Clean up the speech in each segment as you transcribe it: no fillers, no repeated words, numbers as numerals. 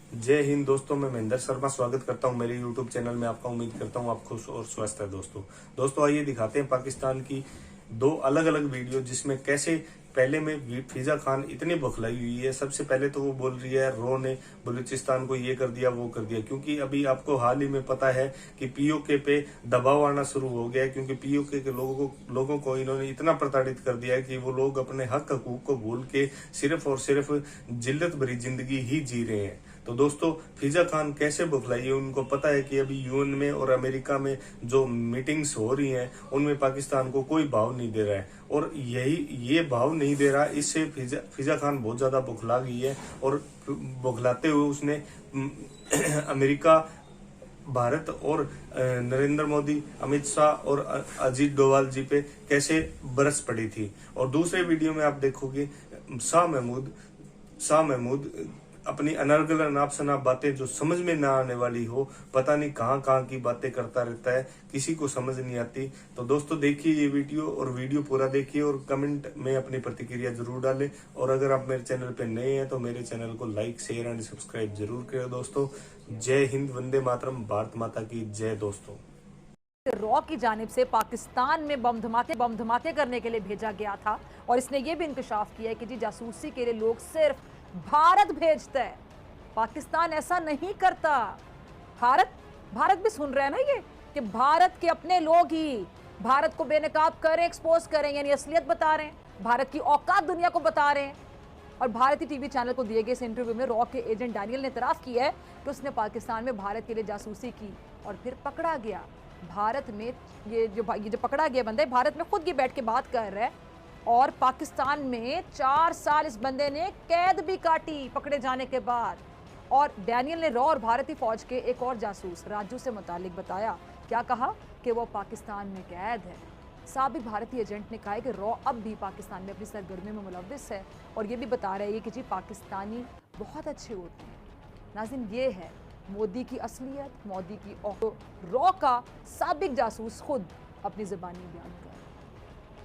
जय हिंद दोस्तों, मैं महेंद्र शर्मा स्वागत करता हूं मेरे YouTube चैनल में आपका। उम्मीद करता हूं आप खुश और स्वस्थ है। दोस्तों आइए दिखाते हैं पाकिस्तान की दो अलग अलग वीडियो, जिसमें कैसे पहले में फिजा खान इतनी बौखलाई हुई है। सबसे पहले तो वो बोल रही है रो ने बलूचिस्तान को ये कर दिया वो कर दिया, क्योंकि अभी आपको हाल ही में पता है कि पीओके पे दबाव आना शुरू हो गया है, क्योंकि पीओके के लोगों को इन्होंने इतना प्रताड़ित कर दिया है कि वो लोग अपने हक हकूक को भूल के सिर्फ और सिर्फ जिल्लत भरी जिंदगी ही जी रहे हैं। तो दोस्तों, फिजा खान कैसे बौखलाई है, उनको पता है कि अभी यूएन में और अमेरिका में जो मीटिंग्स हो रही हैं उनमें पाकिस्तान को कोई भाव नहीं दे रहा है, और ये भाव नहीं दे रहा। इससे फिजा खान बहुत ज्यादा बौखला गई है, और बौखलाते हुए उसने अमेरिका, भारत और नरेंद्र मोदी, अमित शाह और अजीत डोभाल जी पे कैसे बरस पड़ी थी। और दूसरे वीडियो में आप देखोगे शाह महमूद अपनी अनर्गल अनाप शनाप बातें जो समझ में ना आने वाली हो, पता नहीं कहाँ की बातें करता रहता है, किसी को समझ नहीं आती। तो दोस्तों देखिए ये वीडियो, और वीडियो पूरा देखिए और कमेंट में अपनी प्रतिक्रिया जरूर डालें। और अगर आप मेरे चैनल पे नए हैं तो मेरे चैनल को लाइक, शेयर एंड सब्सक्राइब जरूर करें। दोस्तों जय हिंद, वंदे मातरम, भारत माता की जय। दोस्तों, रॉ की जानिब से पाकिस्तान में बम धमाके करने के लिए भेजा गया था, और इसने ये भी इंकशाफ किया है कि जी जासूसी के लिए लोग सिर्फ भारत भेजता है, पाकिस्तान ऐसा नहीं करता। भारत भी सुन रहा है ना ये, कि भारत के अपने लोग ही भारत को बेनकाब करें, एक्सपोज करें, यानी असलियत बता रहे हैं, भारत की औकात दुनिया को बता रहे हैं। और भारतीय टीवी चैनल को दिए गए इस इंटरव्यू में रॉ के एजेंट डैनियल ने इतराफ किया है कि उसने पाकिस्तान में भारत के लिए जासूसी की और फिर पकड़ा गया। भारत में ये जो पकड़ा गया बंदा है, भारत में खुद ये बैठ के बात कर रहा है, और पाकिस्तान में 4 साल इस बंदे ने कैद भी काटी पकड़े जाने के बाद। और डैनियल ने रॉ और भारतीय फौज के एक और जासूस राजू से मुतालिक बताया, क्या कहा कि वो पाकिस्तान में कैद है। साबिक भारतीय एजेंट ने कहा है कि रॉ अब भी पाकिस्तान में अपनी सरगर्मी में मुलव्विस है, और ये भी बता रहे हैं कि जी पाकिस्तानी बहुत अच्छे होते हैं। नाज़रीन, ये है मोदी की असलियत, मोदी की रॉ का साबिक जासूस खुद अपनी ज़बानी बयान कर।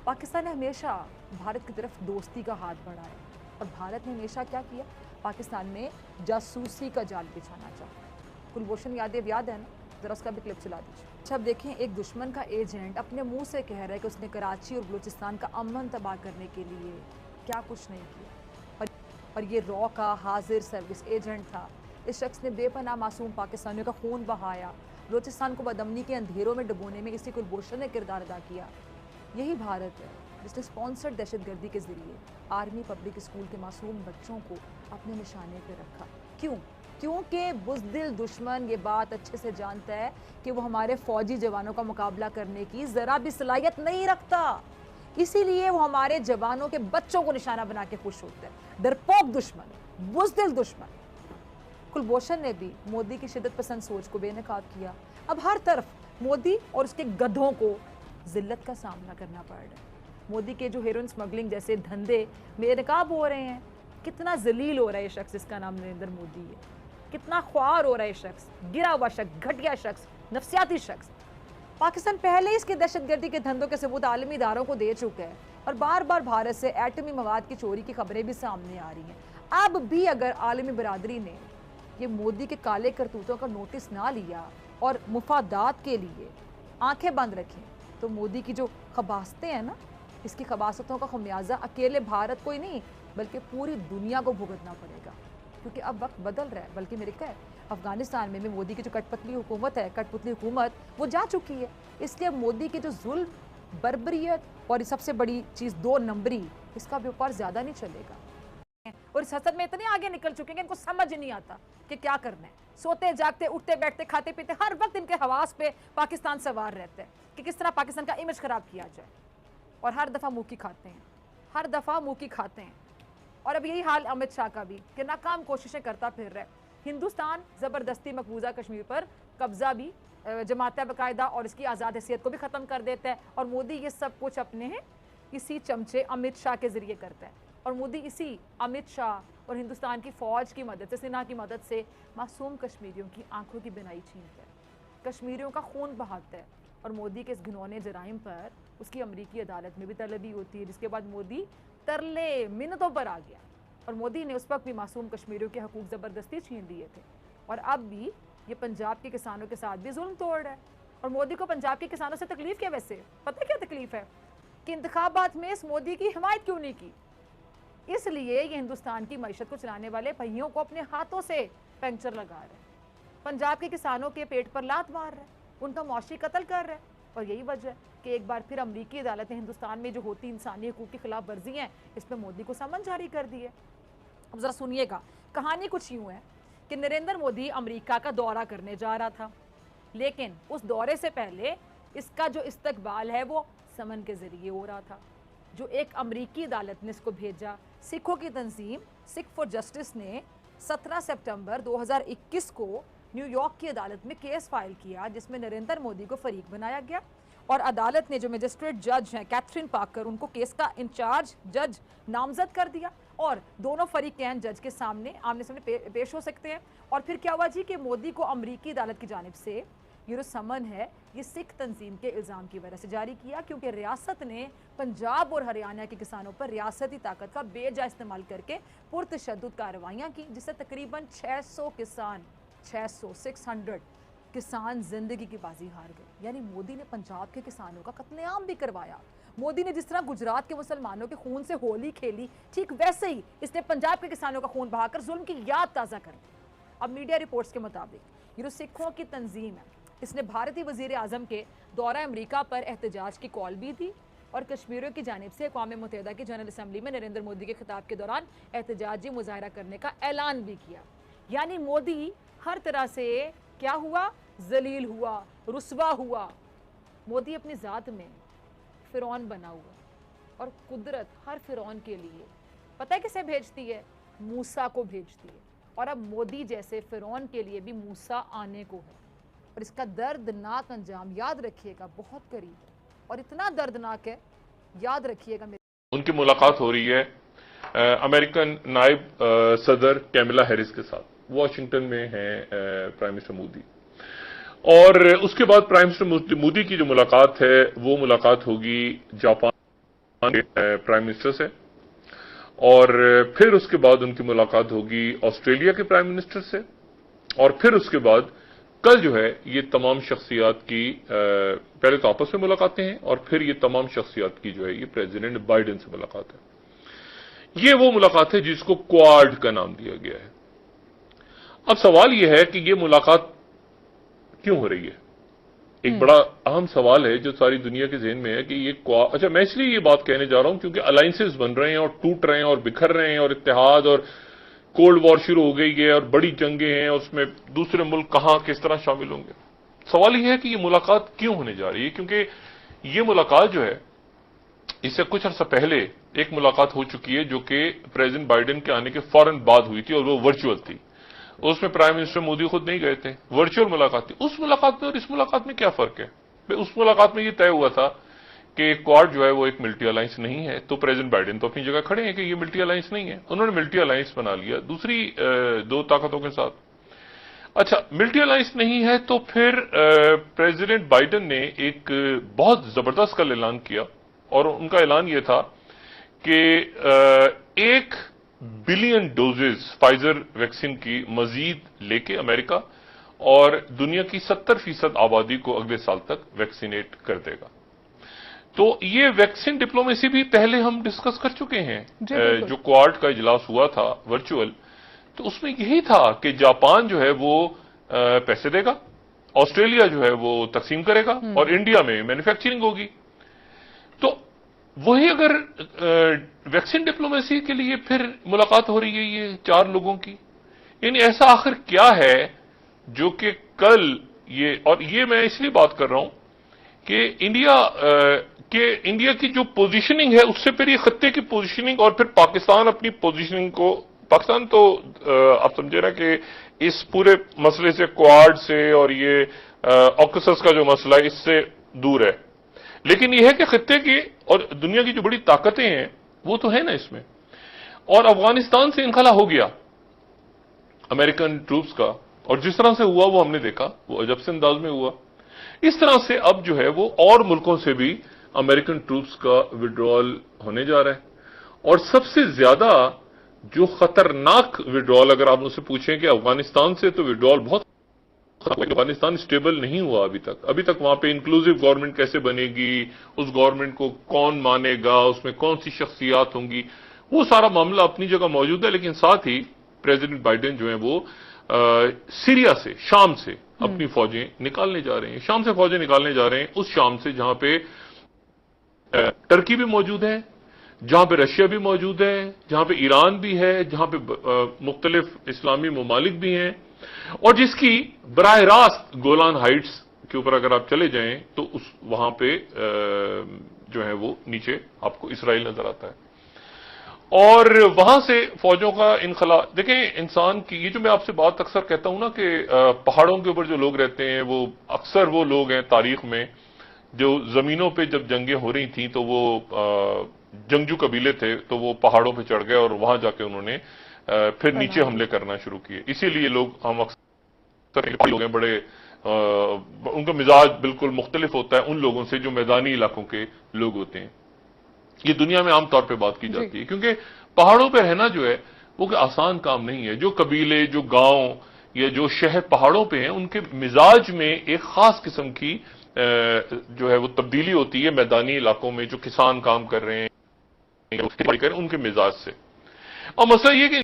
पाकिस्तान ने हमेशा भारत की तरफ दोस्ती का हाथ बढ़ाया, और भारत ने हमेशा क्या किया, पाकिस्तान में जासूसी का जाल बिछाना चाहा। कुलभूषण यादव याद है ना, जरा उसका भी क्लिप चला दीजिए। अच्छा, अब देखें, एक दुश्मन का एजेंट अपने मुंह से कह रहा है कि उसने कराची और बलूचिस्तान का अमन तबाह करने के लिए क्या कुछ नहीं किया, और ये रॉ का हाजिर सर्विस एजेंट था। इस शख्स ने बेपनाह मासूम पाकिस्तानियों का खून बहाया, बलूचिस्तान को बदअमनी के अंधेरों में डुबोने में इसी कुलभूषण ने किरदार अदा किया। यही भारत है जिसने स्पॉन्सर्ड दहशतगर्दी के जरिए आर्मी पब्लिक स्कूल के मासूम बच्चों को अपने निशाने पर रखा। क्योंकि बुज़दिल दुश्मन ये बात अच्छे से जानता है कि वो हमारे फौजी जवानों का मुकाबला करने की ज़रा भी सलाहियत नहीं रखता, इसीलिए वो हमारे जवानों के बच्चों को निशाना बना के खुश होता है। डरपोक दुश्मन, बुज़दिल दुश्मन। कुलभूषण ने भी मोदी की शिद्दत पसंद सोच को बेनकाब किया। अब हर तरफ मोदी और उसके गधों को जिल्लत का सामना करना पड़ रहा है। मोदी के जो हेरोइन स्मगलिंग जैसे धंधे बेनकाब हो रहे हैं। कितना जलील हो रहा है ये शख्स जिसका नाम नरेंद्र मोदी है, कितना ख्वार हो रहा है शख्स, गिरा हुआ शख्स, घटिया शख्स, नफसियाती शख्स। पाकिस्तान पहले इसके दहशतगर्दी के धंधों के सबूत आलमी इदारों को दे चुका है, और बार बार भारत से एटमी मवाद की चोरी की खबरें भी सामने आ रही हैं। अब भी अगर आलमी बरादरी ने ये मोदी के काले करतूतों का नोटिस ना लिया और मुफादात के लिए आंखें बंद रखें, तो मोदी की जो खबासतें हैं ना, इसकी खबासतों का खमियाजा अकेले भारत को ही नहीं बल्कि पूरी दुनिया को भुगतना पड़ेगा। क्योंकि अब वक्त बदल रहा है, बल्कि मेरे ख्याल अफगानिस्तान में भी मोदी की जो कठपुतली हुकूमत वो जा चुकी है। इसलिए मोदी के जो जुल्म, बर्बरियत और सबसे बड़ी चीज़ 2 नंबरी, इसका व्यापार ज़्यादा नहीं चलेगा। और इस हसद में इतने आगे निकल चुके हैं, इनको समझ नहीं आता कि क्या करना है। सोते जागते, उठते बैठते, खाते पीते, हर वक्त इनके हवास पे पाकिस्तान सवार रहते हैं कि किस तरह पाकिस्तान का इमेज खराब किया जाए, और हर दफ़ा मुँह की खाते हैं। और अब यही हाल अमित शाह का भी, कि नाकाम कोशिशें करता फिर रहा है। हिंदुस्तान ज़बरदस्ती मकबूजा कश्मीर पर कब्जा भी जमाता है बाकायदा, और इसकी आज़ाद हैसियत को भी ख़त्म कर देता है। और मोदी ये सब कुछ अपने इसी चमचे अमित शाह के ज़रिए करता है। और मोदी इसी अमित शाह और हिंदुस्तान की फ़ौज की मदद से, सेना की मदद से मासूम कश्मीरियों की आंखों की बिनाई छीनता है, कश्मीरियों का खून बहाता है। और मोदी के इस घिनौने जराइम पर उसकी अमरीकी अदालत में भी तलबी होती है, जिसके बाद मोदी तरले मिन्नतों पर आ गया और मोदी ने उस वक्त भी मासूम कश्मीरियों के हकूक ज़बरदस्ती छीन लिए थे, और अब भी ये पंजाब के किसानों के साथ भी जुल्म तोड़ रहा है। और मोदी को पंजाब के किसानों से तकलीफ क्या? वैसे पता है क्या तकलीफ है? कि इंतखाबात में इस मोदी की हिमायत क्यों नहीं की। इसलिए ये हिंदुस्तान की मईशत को चलाने वाले पहियों को अपने हाथों से पंक्चर लगा रहे हैं, पंजाब के किसानों के पेट पर लात मार रहे हैं, उनका मौशी कत्ल कर रहे हैं। और यही वजह है कि एक बार फिर अमरीकी अदालत ने हिंदुस्तान में जो होती इंसानी हकूक की खिलाफ वर्जी है, इस पर मोदी को समन जारी कर दी है। अब जरा सुनिएगा, कहानी कुछ यूं है कि नरेंद्र मोदी अमेरिका का दौरा करने जा रहा था, लेकिन उस दौरे से पहले इसका जो इस्तकबाल है वो समन के जरिए हो रहा था, जो एक अमरीकी अदालत ने इसको भेजा। सिखों की तंजीम सिख फॉर जस्टिस ने 17 सितंबर 2021 को न्यूयॉर्क की अदालत में केस फाइल किया, जिसमें नरेंद्र मोदी को फरीक बनाया गया। और अदालत ने जो मजिस्ट्रेट जज हैं कैथरीन पाकर, उनको केस का इंचार्ज जज नामजद कर दिया, और दोनों फरीकैन जज के सामने आमने सामने पेश हो सकते हैं। और फिर क्या हुआ जी कि मोदी को अमरीकी अदालत की जानिब से ये जो समन है, ये सिख तंजीम के इल्ज़ाम की वजह से जारी किया, क्योंकि रियासत ने पंजाब और हरियाणा के किसानों पर रियासती ताकत का बेजा इस्तेमाल करके पुरतशद्दुद कार्रवाइयाँ की, जिससे तकरीबन 600 किसान जिंदगी की बाजी हार गए। यानी मोदी ने पंजाब के किसानों का कत्लेआम भी करवाया। मोदी ने जिस तरह गुजरात के मुसलमानों के खून से होली खेली, ठीक वैसे ही इसने पंजाब के किसानों का खून बहाकर जुल्म की याद ताज़ा कर दी। अब मीडिया रिपोर्ट्स के मुताबिक ये जो सिखों की तंजीम है, इसने भारतीय वजीर आजम के दौरा अमरीका पर एहतजाज की कॉल भी दी, और कश्मीरियों की जानिब से अक़वाम मुत्तहिदा की जनरल असम्बली में नरेंद्र मोदी के खिताब के दौरान एहतजाजी मुजाहरा करने का ऐलान भी किया। यानी मोदी हर तरह से क्या हुआ? जलील हुआ, रुसवा हुआ। मोदी अपनी ज़ात में फ़िरौन बना हुआ, और कुदरत हर फ़िरौन के लिए पता है किसे भेजती है? मूसा को भेजती है। और अब मोदी जैसे फ़िरौन के लिए भी मूसा आने को है, और इसका दर्दनाक अंजाम याद रखिएगा बहुत करीब है, और इतना दर्दनाक है, याद रखिएगा। उनकी मुलाकात हो रही है अमेरिकन नायब सदर कैमला हैरिस के साथ, वॉशिंगटन में है प्राइम मिनिस्टर मोदी। और उसके बाद प्राइम मिनिस्टर मोदी की जो मुलाकात है वो मुलाकात होगी जापान के प्राइम मिनिस्टर से, और फिर उसके बाद उनकी मुलाकात होगी ऑस्ट्रेलिया के प्राइम मिनिस्टर से, और फिर उसके बाद कल जो है ये तमाम शख्सियात की पहले तो आपस में मुलाकातें हैं, और फिर ये तमाम शख्सियात की जो है ये प्रेसिडेंट बाइडेन से मुलाकात है। ये वो मुलाकात है जिसको क्वाड का नाम दिया गया है। अब सवाल यह है कि ये मुलाकात क्यों हो रही है? एक बड़ा अहम सवाल है जो सारी दुनिया के ज़हन में है कि ये अच्छा, मैं इसलिए ये बात कहने जा रहा हूं क्योंकि अलायंसेस बन रहे हैं और टूट रहे हैं और बिखर रहे हैं, और इत्तेहाद और कोल्ड वॉर शुरू हो गई है, और बड़ी जंगें हैं, उसमें दूसरे मुल्क कहां किस तरह शामिल होंगे। सवाल यह है कि ये मुलाकात क्यों होने जा रही है, क्योंकि ये मुलाकात जो है इससे कुछ अर्सा पहले एक मुलाकात हो चुकी है जो कि प्रेसिडेंट बाइडेन के आने के फौरन बाद हुई थी, और वो वर्चुअल थी। उसमें प्राइम मिनिस्टर मोदी खुद नहीं गए थे, वर्चुअल मुलाकात थी। उस मुलाकात में और इस मुलाकात में क्या फर्क है? उस मुलाकात में ये तय हुआ था कि क्वाड जो है वो एक मिलिट्री अलायंस नहीं है, तो प्रेसिडेंट बाइडेन तो अपनी जगह खड़े हैं कि ये मिलिट्री अलायंस नहीं है। उन्होंने मिलिट्री अलायंस बना लिया दूसरी दो ताकतों के साथ। अच्छा, मिलिट्री अलायंस नहीं है तो फिर प्रेसिडेंट बाइडेन ने एक बहुत जबरदस्त कल ऐलान किया, और उनका ऐलान यह था कि 1 बिलियन डोजेज फाइजर वैक्सीन की मजीद लेके अमेरिका और दुनिया की 70% आबादी को अगले साल तक वैक्सीनेट कर देगा। तो ये वैक्सीन डिप्लोमेसी भी पहले हम डिस्कस कर चुके हैं। जो क्वाड का इजलास हुआ था वर्चुअल, तो उसमें यही था कि जापान जो है वो पैसे देगा, ऑस्ट्रेलिया जो है वो तकसीम करेगा, और इंडिया में मैन्युफैक्चरिंग होगी। तो वही अगर वैक्सीन डिप्लोमेसी के लिए फिर मुलाकात हो रही है ये 4 लोगों की, यानी ऐसा आखिर क्या है जो कि कल ये, और ये मैं इसलिए बात कर रहा हूं कि इंडिया की जो पोजीशनिंग है उससे फिर ये खत्ते की पोजीशनिंग, और फिर पाकिस्तान अपनी पोजीशनिंग को, पाकिस्तान तो आप समझे ना कि इस पूरे मसले से, क्वाड से और ये ऑकसस का जो मसला है इससे दूर है, लेकिन यह है कि खत्ते की और दुनिया की जो बड़ी ताकतें हैं वो तो है ना इसमें। और अफगानिस्तान से इनखला हो गया अमेरिकन ट्रूप्स का, और जिस तरह से हुआ वो हमने देखा, वो अजब से अंदाज में हुआ। इस तरह से अब जो है वो और मुल्कों से भी अमेरिकन ट्रूप्स का विड्रॉल होने जा रहा है, और सबसे ज्यादा जो खतरनाक विड्रॉल, अगर आप मुझसे पूछें कि अफगानिस्तान से तो विड्रॉल बहुत, अफगानिस्तान स्टेबल नहीं हुआ अभी तक वहां पे इंक्लूसिव गवर्नमेंट कैसे बनेगी, उस गवर्नमेंट को कौन मानेगा, उसमें कौन सी शख्सियात होंगी, वो सारा मामला अपनी जगह मौजूद है। लेकिन साथ ही प्रेसिडेंट बाइडेन जो है वो सीरिया से, शाम से अपनी फौजें निकालने जा रहे हैं, शाम से फौजें निकालने जा रहे हैं, उस शाम से जहां पे टर्की भी मौजूद है, जहां पे रशिया भी मौजूद है, जहां पे ईरान भी है, जहां पे मुख्तलिफ इस्लामी ममालिक भी हैं, और जिसकी बराह रास्त गोलान हाइट्स के ऊपर अगर आप चले जाएं तो उस वहां पे जो है वो नीचे आपको इसराइल नजर आता है, और वहां से फौजों का इनखला। देखें, इंसान की ये जो मैं आपसे बात अक्सर कहता हूं ना कि पहाड़ों के ऊपर जो लोग रहते हैं वो अक्सर वो लोग हैं तारीख में जो जमीनों पे जब जंगें हो रही थी तो वो जंगजू कबीले थे, तो वो पहाड़ों पे चढ़ गए और वहां जाके उन्होंने फिर नीचे हमले करना शुरू किए। इसीलिए लोग, हम अक्सर लोग हैं बड़े उनका मिजाज बिल्कुल मुख्तलिफ होता है उन लोगों से जो मैदानी इलाकों के लोग होते हैं। ये दुनिया में आमतौर पे बात की जाती है, क्योंकि पहाड़ों पे रहना जो है वो कोई आसान काम नहीं है। जो कबीले, जो गांव या जो शहर पहाड़ों पे हैं, उनके मिजाज में एक खास किस्म की जो है वो तब्दीली होती है मैदानी इलाकों में जो किसान काम कर रहे हैं, उनके मिजाज से। और मसला ये कि